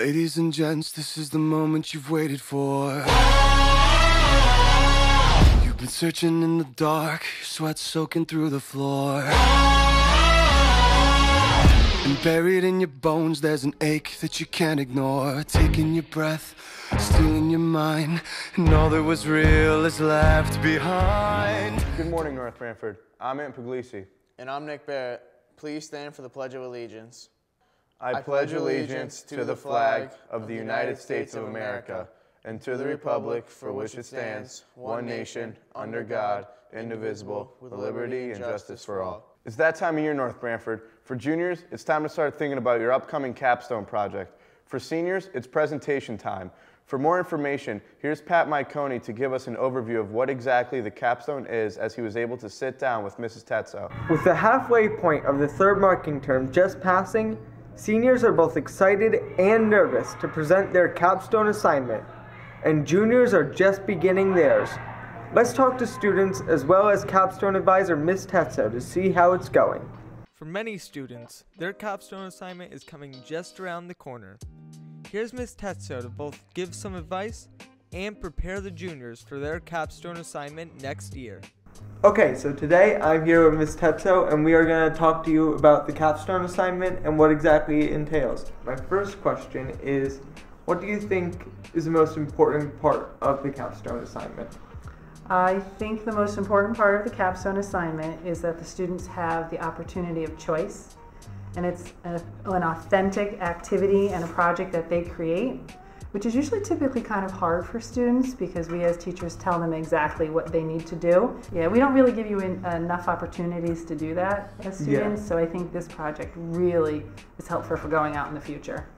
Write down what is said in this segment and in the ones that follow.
Ladies and gents, this is the moment you've waited for. You've been searching in the dark, your sweat soaking through the floor. And buried in your bones, there's an ache that you can't ignore. Taking your breath, stealing your mind, and all that was real is left behind. Good morning, North Branford. I'm Ant Puglisi. And I'm Nick Barrett. Please stand for the Pledge of Allegiance. I pledge allegiance to the flag of the United States of America and to the republic for which it stands, one nation, under God, indivisible, with liberty and justice for all. It's that time of year, North Branford. For juniors, it's time to start thinking about your upcoming Capstone project. For seniors, it's presentation time. For more information, here's Pat Miconi to give us an overview of what exactly the Capstone is as he was able to sit down with Mrs. Tetzo. With the halfway point of the third marking term just passing, seniors are both excited and nervous to present their capstone assignment, and juniors are just beginning theirs. Let's talk to students as well as capstone advisor Ms. Tetzo to see how it's going. For many students, their capstone assignment is coming just around the corner. Here's Ms. Tetzo to both give some advice and prepare the juniors for their capstone assignment next year. Okay, so today I'm here with Ms. Tetzo, and we are going to talk to you about the capstone assignment and what exactly it entails. My first question is, what do you think is the most important part of the capstone assignment? I think the most important part of the capstone assignment is that the students have the opportunity of choice, and it's an authentic activity and a project that they create, which is usually typically kind of hard for students because we as teachers tell them exactly what they need to do. Yeah, we don't really give you enough opportunities to do that as students, so I think this project really is helpful for going out in the future.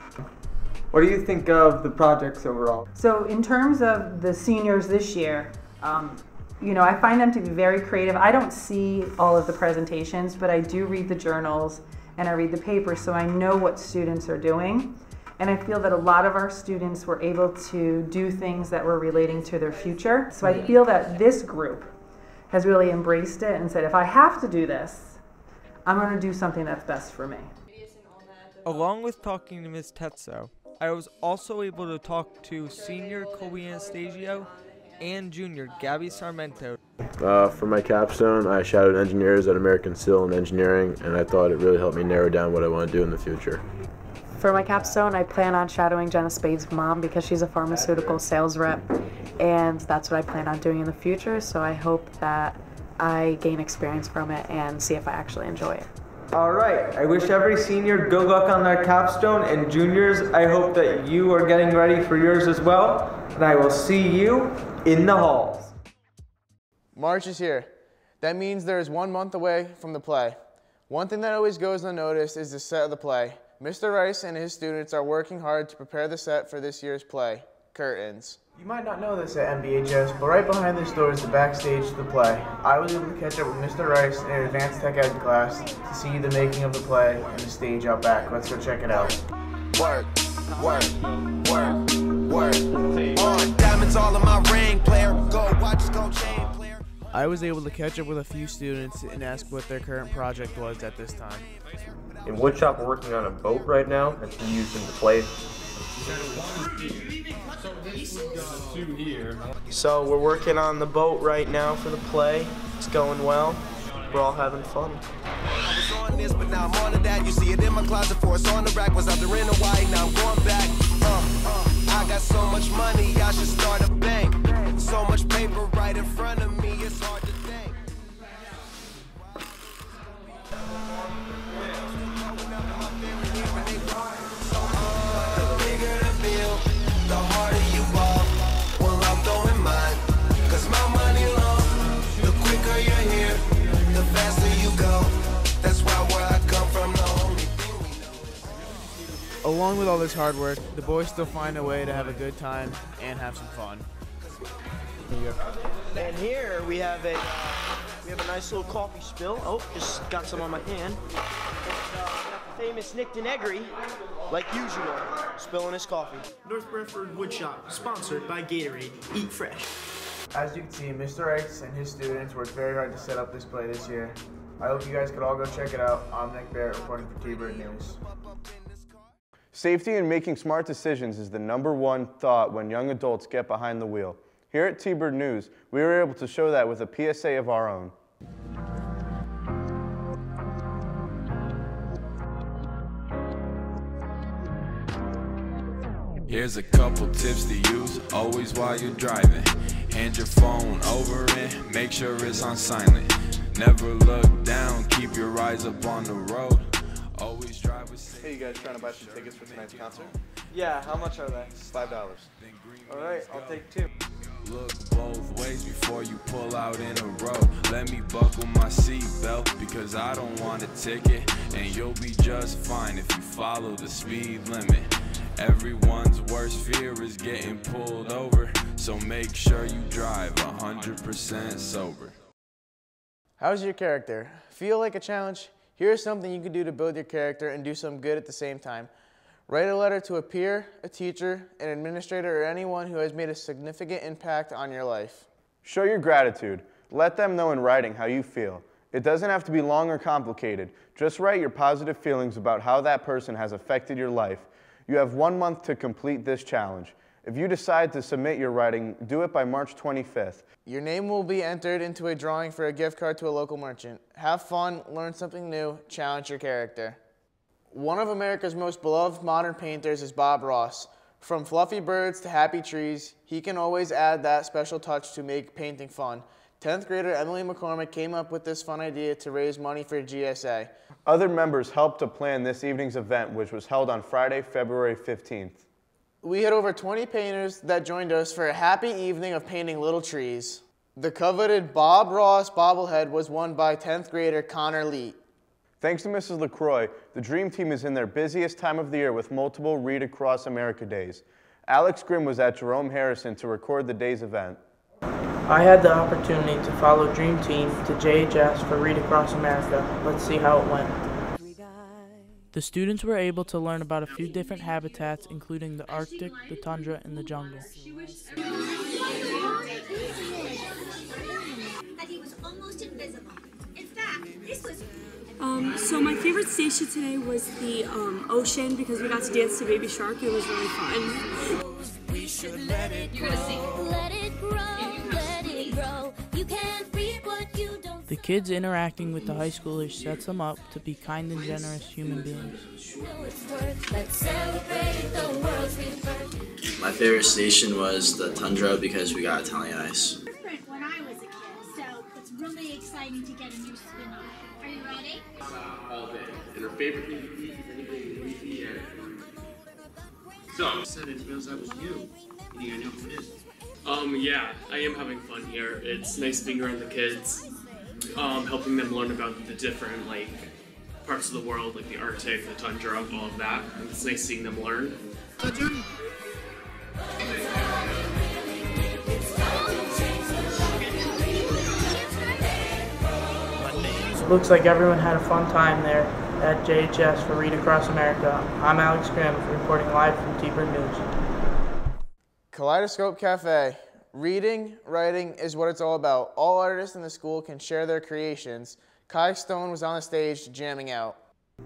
What do you think of the projects overall? So in terms of the seniors this year, you know, I find them to be very creative. I don't see all of the presentations, but I do read the journals and I read the papers, so I know what students are doing. And I feel that a lot of our students were able to do things that were relating to their future. So I feel that this group has really embraced it and said, if I have to do this, I'm going to do something that's best for me. Along with talking to Ms. Tetzo, I was also able to talk to senior Colby Anastasio and junior Gabby Sarmento. For my capstone, I shadowed engineers at American Civil and Engineering, and I thought it really helped me narrow down what I want to do in the future. For my capstone, I plan on shadowing Jenna Spade's mom because she's a pharmaceutical sales rep, and that's what I plan on doing in the future, so I hope that I gain experience from it and see if I actually enjoy it. All right, I wish every senior good luck on their capstone, and juniors, I hope that you are getting ready for yours as well, and I will see you in the halls. March is here. That means there is 1 month away from the play. One thing that always goes unnoticed is the set of the play. Mr. Rice and his students are working hard to prepare the set for this year's play, Curtains. You might not know this at MBHS, but right behind this door is the backstage to the play. I was able to catch up with Mr. Rice in an advanced tech ed class to see the making of the play and the stage out back. Let's go check it out. Work, work, work, work. On diamonds all in my ring, player. Go watch, go chain, player. I was able to catch up with a few students and ask what their current project was at this time. In woodshop, we're working on a boat right now that's been used in the play. So we're working on the boat right now for the play. It's going well. We're all having fun. I was on this, but now I'm on to that. You see it in my closet for it's on the rack. Was out there in Hawaii, now I'm going back. I got so much money, I should start a bank. So much paper right in front of me, it's hard to think. The bigger the bill, the harder you ball. Well, I'm throwing mine, cause my money long. The quicker you're here, the faster you go. That's why where I come from, the only thing we know. Along with all this hard work, the boys still find a way to have a good time and have some fun. And here we have a nice little coffee spill. Oh, just got some on my hand. Famous Nick Denegri, like usual, spilling his coffee. North Branford Woodshop, sponsored by Gatorade. Eat fresh. As you can see, Mr. Rice and his students worked very hard to set up this play this year. I hope you guys could all go check it out. I'm Nick Barrett reporting for TBird News. Safety and making smart decisions is the #1 thought when young adults get behind the wheel. Here at TBird News, we were able to show that with a PSA of our own. Here's a couple tips to use, always while you're driving. Hand your phone over and make sure it's on silent. Never look down, keep your eyes up on the road. Always drive with safety. Hey, you guys trying to buy some tickets for tonight's concert? Yeah, how much are they? $5. Alright, I'll take 2. Look both ways before you pull out in a row. Let me buckle my seatbelt because I don't want a ticket. And you'll be just fine if you follow the speed limit. Everyone's worst fear is getting pulled over, so make sure you drive 100% sober. How's your character? Feel like a challenge? Here's something you can do to build your character and do some good at the same time. Write a letter to a peer, a teacher, an administrator, or anyone who has made a significant impact on your life. Show your gratitude. Let them know in writing how you feel. It doesn't have to be long or complicated. Just write your positive feelings about how that person has affected your life. You have 1 month to complete this challenge. If you decide to submit your writing, do it by March 25th. Your name will be entered into a drawing for a gift card to a local merchant. Have fun, learn something new, challenge your character. One of America's most beloved modern painters is Bob Ross. From fluffy birds to happy trees, he can always add that special touch to make painting fun. 10th grader Emily McCormick came up with this fun idea to raise money for GSA. Other members helped to plan this evening's event, which was held on Friday, February 15th. We had over 20 painters that joined us for a happy evening of painting little trees. The coveted Bob Ross bobblehead was won by 10th grader Connor Leet. Thanks to Mrs. LaCroix, the Dream Team is in their busiest time of the year with multiple Read Across America days. Alex Grimm was at Jerome Harrison to record the day's event. I had the opportunity to follow Dream Team to JHS for Read Across America. Let's see how it went. The students were able to learn about a few different habitats, including the Arctic, the tundra, and the jungle. That he was almost invisible. In fact, this was... So my favorite station today was the ocean because we got to dance to Baby Shark. It was really fun. We should let it grow. Let it grow. Let it grow. You can't reap what you don't. The kids interacting with the high schoolers sets them up to be kind and generous human beings. Let's celebrate the world's rebirth. My favorite station was the tundra because we got Italian ice. Different when I was a kid, so it's really exciting to get a new spin on it. Are you ready? All day. And her favorite thing to eat is anything leafy and... So, Said it feels that was you. You think I know who it is? Yeah, I am having fun here. It's nice being around the kids, helping them learn about the different, parts of the world, like the Arctic, the tundra, all of that. And it's nice seeing them learn. Looks like everyone had a fun time there at JHS for Read Across America. I'm Alex Grimm, reporting live from TBird News. Kaleidoscope Cafe. Reading, writing is what it's all about. All artists in the school can share their creations. Capstone was on the stage jamming out.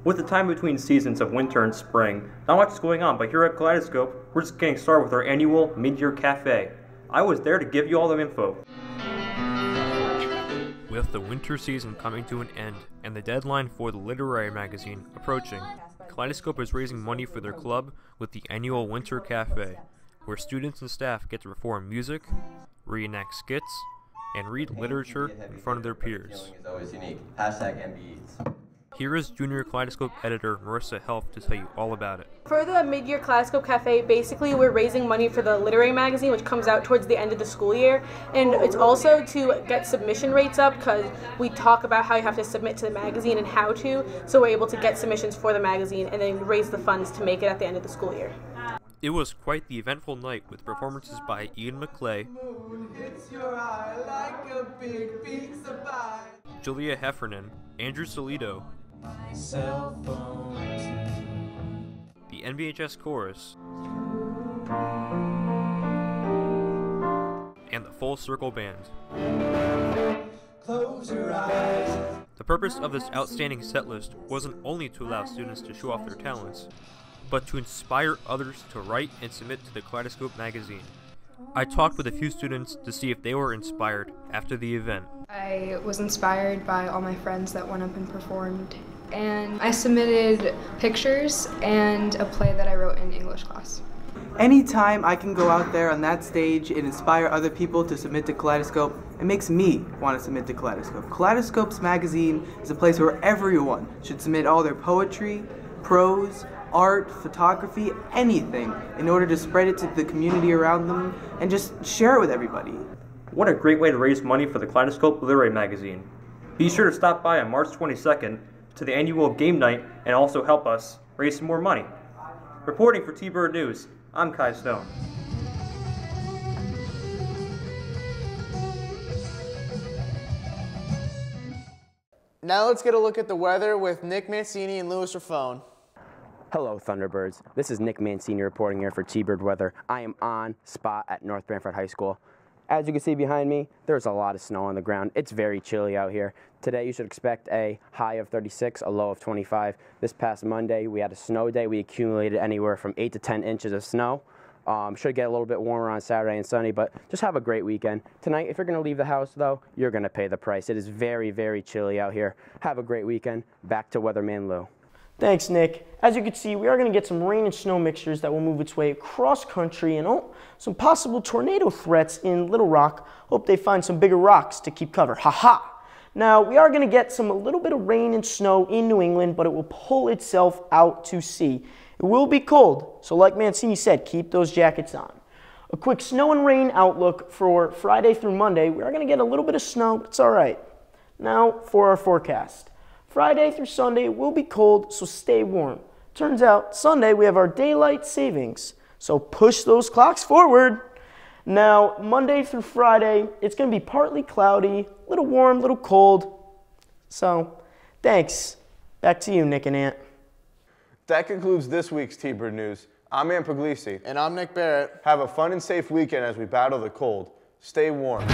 With the time between seasons of winter and spring, not much is going on, but here at Kaleidoscope, we're just getting started with our annual Mid-Year Cafe. I was there to give you all the info. With the winter season coming to an end and the deadline for the literary magazine approaching, Kaleidoscope is raising money for their club with the annual Winter Cafe, where students and staff get to perform music, reenact skits, and read literature in front of their peers. Here is Junior Kaleidoscope editor Marissa Helf to tell you all about it. For the Mid-Year Kaleidoscope Cafe, basically we're raising money for the literary magazine, which comes out towards the end of the school year. And it's also to get submission rates up because we talk about how you have to submit to the magazine and how to. So we're able to get submissions for the magazine and then raise the funds to make it at the end of the school year. It was quite the eventful night with performances by Ian McClay, Julia Heffernan, Andrew Salido, the NBHS Chorus, and the Full Circle Band. The purpose of this outstanding set list wasn't only to allow students to show off their talents, but to inspire others to write and submit to the Kaleidoscope magazine. I talked with a few students to see if they were inspired after the event. I was inspired by all my friends that went up and performed, and I submitted pictures and a play that I wrote in English class. Anytime I can go out there on that stage and inspire other people to submit to Kaleidoscope, it makes me want to submit to Kaleidoscope. Kaleidoscope's magazine is a place where everyone should submit all their poetry, prose, art, photography, anything, in order to spread it to the community around them and just share it with everybody. What a great way to raise money for the Kaleidoscope Literary Magazine. Be sure to stop by on March 22nd to the annual game night and also help us raise some more money. Reporting for TBird News, I'm Capstone. Now let's get a look at the weather with Nick Mancini and Louis Raffone. Hello, Thunderbirds. This is Nick Mancini reporting here for TBird Weather. I am on spot at North Branford High School. As you can see behind me, there's a lot of snow on the ground. It's very chilly out here. Today you should expect a high of 36, a low of 25. This past Monday we had a snow day. We accumulated anywhere from 8 to 10 inches of snow. Should get a little bit warmer on Saturday and Sunday, but just have a great weekend. Tonight, if you're going to leave the house, though, you're going to pay the price. It is very, very chilly out here. Have a great weekend. Back to Weatherman Lou. Thanks, Nick. As you can see, we are going to get some rain and snow mixtures that will move its way across country and some possible tornado threats in Little Rock. Hope they find some bigger rocks to keep cover. Ha-ha! Now, we are going to get a little bit of rain and snow in New England, but it will pull itself out to sea. It will be cold, so like Mancini said, keep those jackets on. A quick snow and rain outlook for Friday through Monday. We are going to get a little bit of snow, but it's all right. Now, for our forecast. Friday through Sunday will be cold, so stay warm. Turns out, Sunday we have our daylight savings, so push those clocks forward. Now, Monday through Friday, it's going to be partly cloudy, a little warm, a little cold. So, thanks. Back to you, Nick and Ant. That concludes this week's TBird News. I'm Ant Puglisi. And I'm Nick Barrett. Have a fun and safe weekend as we battle the cold. Stay warm.